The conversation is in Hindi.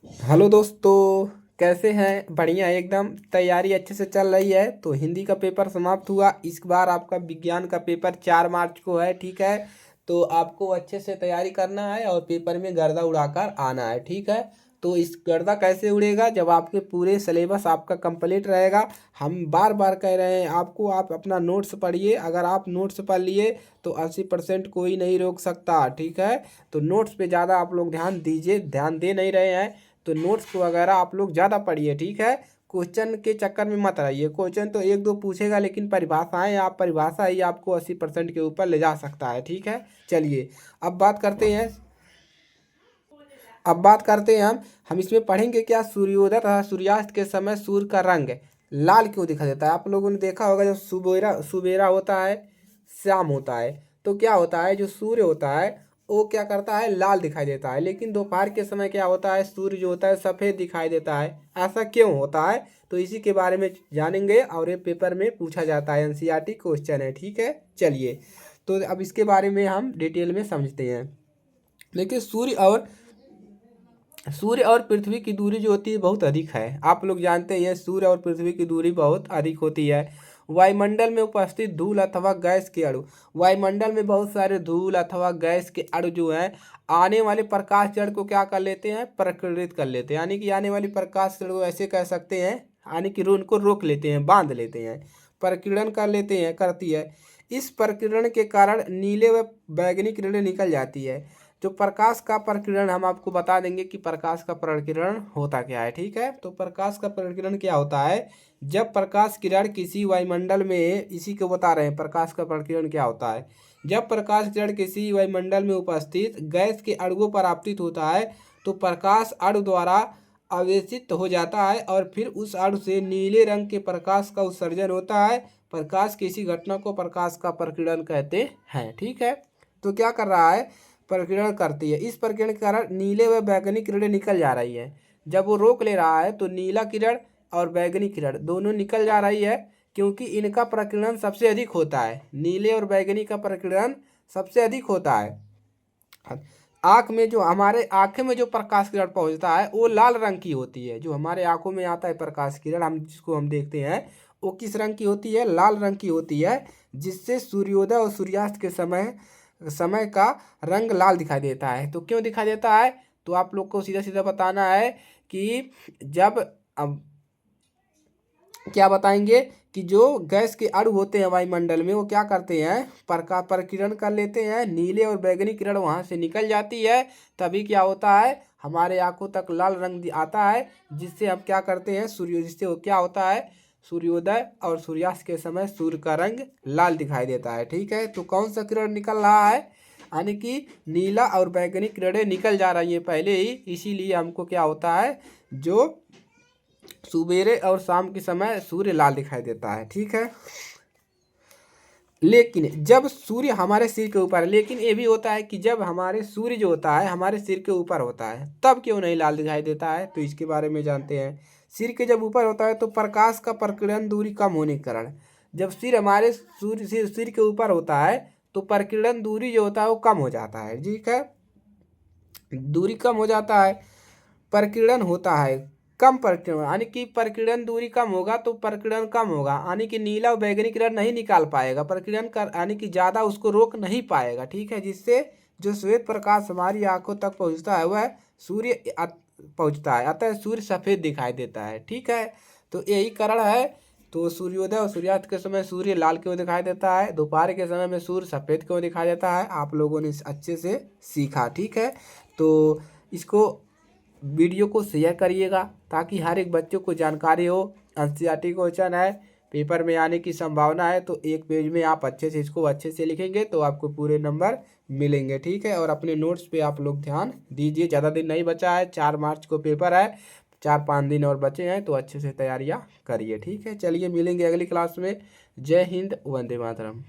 हेलो दोस्तों, कैसे हैं? बढ़िया एकदम। तैयारी अच्छे से चल रही है। तो हिंदी का पेपर समाप्त हुआ। इस बार आपका विज्ञान का पेपर 4 मार्च को है, ठीक है। तो आपको अच्छे से तैयारी करना है और पेपर में गर्दा उड़ाकर आना है, ठीक है। तो इस गर्दा कैसे उड़ेगा? जब आपके पूरे सिलेबस आपका कंप्लीट रहेगा। हम बार बार कह रहे हैं आपको, आप अपना नोट्स पढ़िए। अगर आप नोट्स पढ़ लिए तो 80% कोई नहीं रोक सकता, ठीक है। तो नोट्स पे ज़्यादा आप लोग ध्यान दीजिए, ध्यान दे नहीं रहे हैं तो नोट्स वगैरह आप लोग ज़्यादा पढ़िए, ठीक है। क्वेश्चन के चक्कर में मत रहिए। क्वेश्चन तो एक दो पूछेगा, लेकिन परिभाषाएं, आप परिभाषा ही आपको 80% के ऊपर ले जा सकता है, ठीक है। चलिए अब बात करते हैं। हम इसमें पढ़ेंगे क्या? सूर्योदय तथा सूर्यास्त के समय सूर्य का रंग लाल क्यों दिखाई देता है? आप लोगों ने देखा होगा, जब सुबेरा सुबेरा होता है, शाम होता है, तो क्या होता है, जो सूर्य होता है वो क्या करता है, लाल दिखाई देता है। लेकिन दोपहर के समय क्या होता है, सूर्य जो होता है सफ़ेद दिखाई देता है। ऐसा क्यों होता है? तो इसी के बारे में जानेंगे और ये पेपर में पूछा जाता है, एनसीईआरटी क्वेश्चन है, ठीक है। चलिए तो अब इसके बारे में हम डिटेल में समझते हैं। देखिए, सूर्य और पृथ्वी की दूरी जो होती है बहुत अधिक है। आप लोग जानते हैं सूर्य और पृथ्वी की दूरी बहुत अधिक होती है। वायुमंडल में उपस्थित धूल अथवा गैस के अणु, वायुमंडल में बहुत सारे धूल अथवा गैस के अणु जो हैं, आने वाले प्रकाश जड़ को क्या कर लेते हैं, प्रकीर्णित कर लेते हैं। यानी कि आने वाली प्रकाश जड़ को ऐसे कह सकते हैं, यानी कि उनको रोक लेते हैं, बांध लेते हैं, प्रकीर्णन कर लेते हैं, करती है। इस प्रकीर्णन के कारण नीले व बैंगनी किरणें निकल जाती है। जो प्रकाश का प्रकीर्णन, हम आपको बता देंगे कि प्रकाश का प्रकीर्णन होता क्या है, ठीक है। तो प्रकाश का प्रकीर्णन क्या होता है? जब प्रकाश किरण किसी वायुमंडल में, इसी को बता रहे हैं प्रकाश का प्रकीर्णन क्या होता है। जब प्रकाश किरण किसी वायुमंडल में उपस्थित गैस के अणुओं पर आपतित होता है तो प्रकाश अणु द्वारा आवेशित हो जाता है और फिर उस अणु से नीले रंग के प्रकाश का उत्सर्जन होता है। प्रकाश की इसी घटना को प्रकाश का प्रकीर्णन कहते हैं, ठीक है। तो क्या कर रहा है, प्रकीर्णन करती है। इस प्रकीर्णन के कारण नीले व बैंगनी किरणें निकल जा रही है। जब वो रोक ले रहा है तो नीला किरण और बैंगनी किरण दोनों निकल जा रही है, क्योंकि इनका प्रकीर्णन सबसे अधिक होता है। नीले और बैंगनी का प्रकीर्णन सबसे अधिक होता है। आँख में, जो हमारे आँखें में जो प्रकाश किरण पहुंचता है वो लाल रंग की होती है। जो हमारे आँखों में आता है प्रकाश किरण, हम जिसको हम देखते हैं, वो किस रंग की होती है, लाल रंग की होती है। जिससे सूर्योदय और सूर्यास्त के समय समय का रंग लाल दिखाई देता है। तो क्यों दिखाई देता है? तो आप लोग को सीधा सीधा बताना है कि जब, अब क्या बताएंगे कि जो गैस के अणु होते हैं वायुमंडल में, वो क्या करते हैं, प्रकाश प्रकीर्णन कर लेते हैं, नीले और बैंगनी किरण वहाँ से निकल जाती है। तभी क्या होता है, हमारे आंखों तक लाल रंग आता है, जिससे हम क्या करते हैं, जिससे वो क्या होता है, सूर्योदय और सूर्यास्त के समय सूर्य का रंग लाल दिखाई देता है, ठीक है। तो कौन सा किरण निकल रहा है, यानी कि नीला और बैंगनी किरणें निकल जा रही है पहले ही। इसीलिए हमको क्या होता है, जो सुबेरे और शाम के समय सूर्य लाल दिखाई देता है, ठीक है। लेकिन जब सूर्य हमारे सिर के ऊपर है, लेकिन ये भी होता है कि जब हमारे सूर्य जो होता है हमारे सिर के ऊपर होता है, तब क्यों नहीं लाल दिखाई देता है? तो इसके बारे में जानते हैं। सिर के जब ऊपर होता है तो प्रकाश का प्रकीर्णन दूरी कम होने के कारण, जब सिर हमारे सूर्य सिर के ऊपर होता है तो प्रकीर्णन दूरी जो होता है वो कम हो जाता है, ठीक है। दूरी कम हो जाता है, प्रकीर्णन होता है कम, प्रकीर्णन यानी कि प्रकीर्णन दूरी कम होगा तो प्रकीर्णन कम होगा, यानी कि नीला और बैंगनी किरण नहीं निकाल पाएगा, प्रकीर्णन कर यानी कि ज़्यादा उसको रोक नहीं पाएगा, ठीक है। जिससे जो श्वेत प्रकाश हमारी आंखों तक पहुंचता है वह सूर्य पहुंचता है, अतः सूर्य सफ़ेद दिखाई देता है, ठीक है। तो यही कारण है। तो सूर्योदय और सूर्यास्त के समय सूर्य लाल क्यों दिखाई देता है, दोपहर के समय में सूर्य सफ़ेद क्यों दिखाई देता है, आप लोगों ने अच्छे से सीखा, ठीक है। तो इसको, वीडियो को शेयर करिएगा ताकि हर एक बच्चों को जानकारी हो। एनसीईआरटी क्वेश्चन है, पेपर में आने की संभावना है। तो एक पेज में आप अच्छे से इसको अच्छे से लिखेंगे तो आपको पूरे नंबर मिलेंगे, ठीक है। और अपने नोट्स पे आप लोग ध्यान दीजिए, ज़्यादा दिन नहीं बचा है, 4 मार्च को पेपर है, 4-5 दिन और बचे हैं, तो अच्छे से तैयारियाँ करिए, ठीक है। चलिए मिलेंगे अगली क्लास में। जय हिंद, वंदे मातरम।